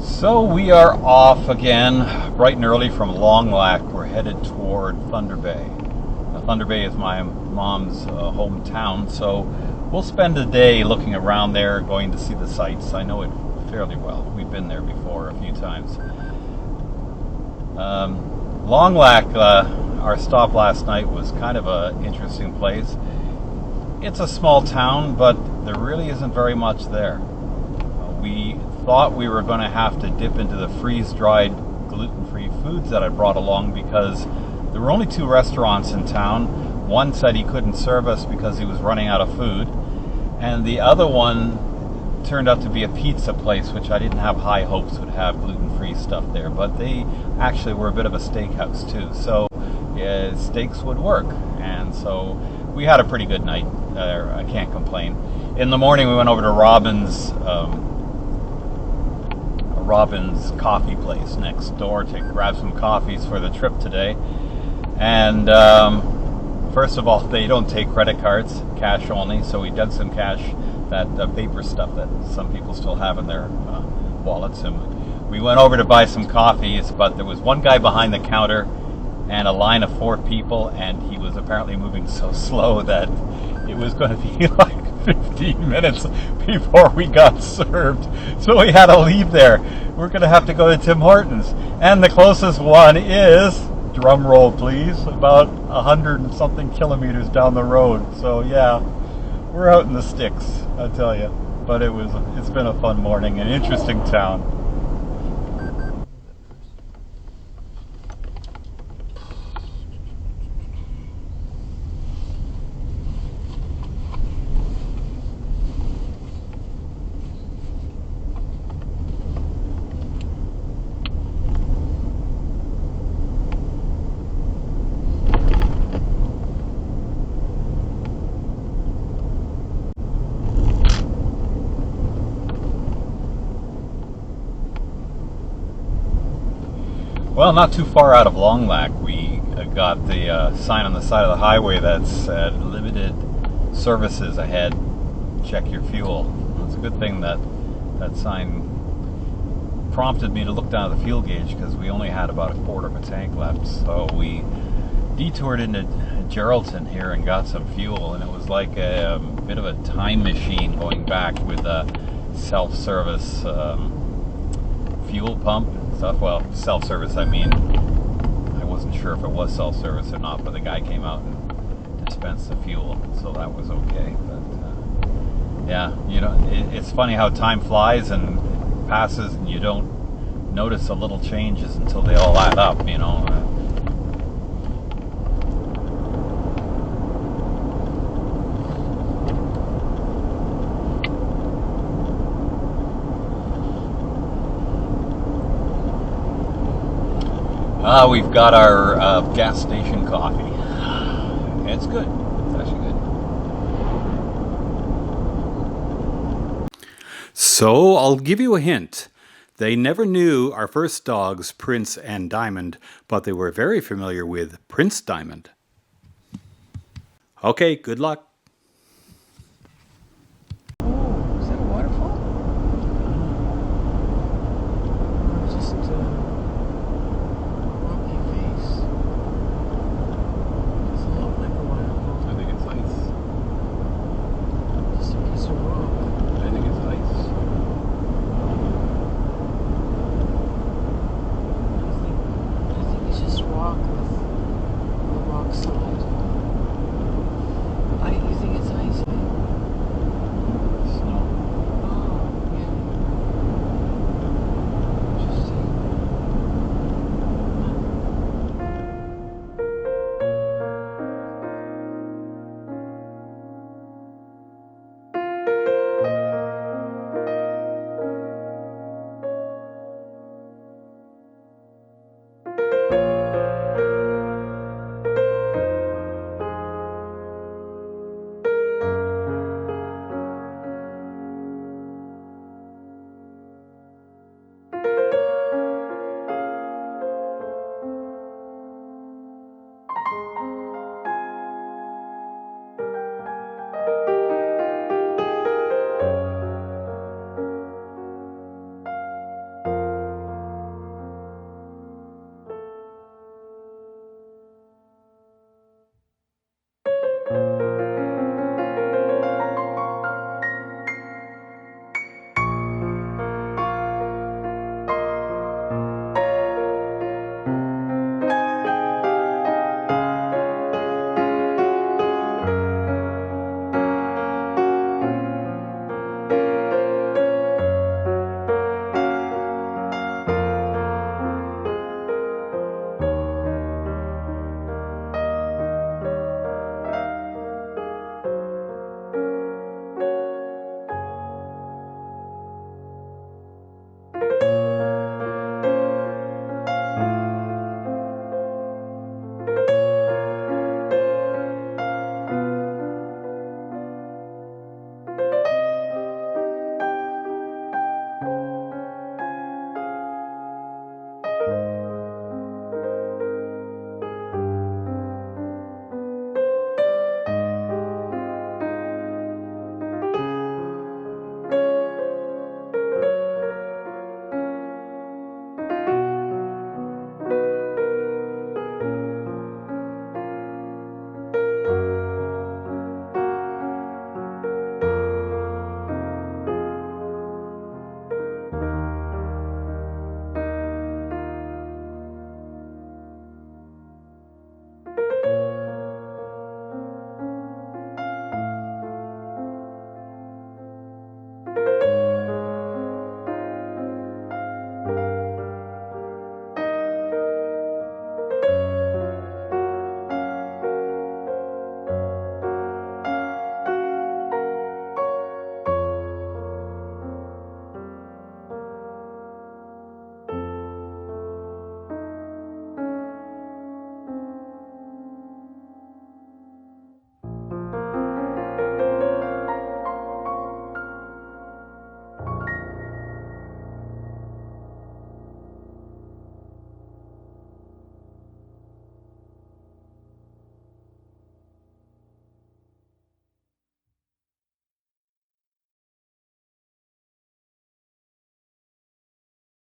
So we are off again, bright and early from Longlac. We're headed toward Thunder Bay. Now, Thunder Bay is my mom's hometown, so we'll spend a day looking around there, going to see the sights. I know it fairly well. We've been there before a few times. Longlac, our stop last night, was kind of an interesting place. It's a small town, but there really isn't very much there. We thought we were going to have to dip into the freeze-dried gluten-free foods that I brought along because there were only 2 restaurants in town. One said he couldn't serve us because he was running out of food, and the other one turned out to be a pizza place, which I didn't have high hopes would have gluten-free stuff there, but they actually were a bit of a steakhouse too, so yeah, steaks would work, and so we had a pretty good night there. I can't complain. In the morning we went over to Robin's coffee place next door to grab some coffees for the trip today. And first of all, they don't take credit cards, cash only, so we dug some cash, that paper stuff that some people still have in their wallets. And we went over to buy some coffees, but there was one guy behind the counter and a line of 4 people, and he was apparently moving so slow that it was going to be like 15 minutes before we got served, so we had to leave there. We're going to have to go to Tim Hortons, and the closest one is, drum roll please, about 100 and something kilometers down the road. So yeah, we're out in the sticks, I tell you. But it's been a fun morning, an interesting town. Well, not too far out of Longlac, we got the sign on the side of the highway that said limited services ahead, check your fuel. It's a good thing that that sign prompted me to look down at the fuel gauge, because we only had about a quarter of a tank left. So we detoured into Geraldton here and got some fuel, and it was like a bit of a time machine going back with a self-service fuel pump and stuff. Well, self-service, I mean, I wasn't sure if it was self-service or not, but the guy came out and dispensed the fuel, so that was okay. But yeah, you know, it's funny how time flies and passes, and you don't notice the little changes until they all add up, you know. We've got our gas station coffee. It's good. It's actually good. So I'll give you a hint. They never knew our first dogs, Prince and Diamond, but they were very familiar with Prince Diamond. Okay, good luck.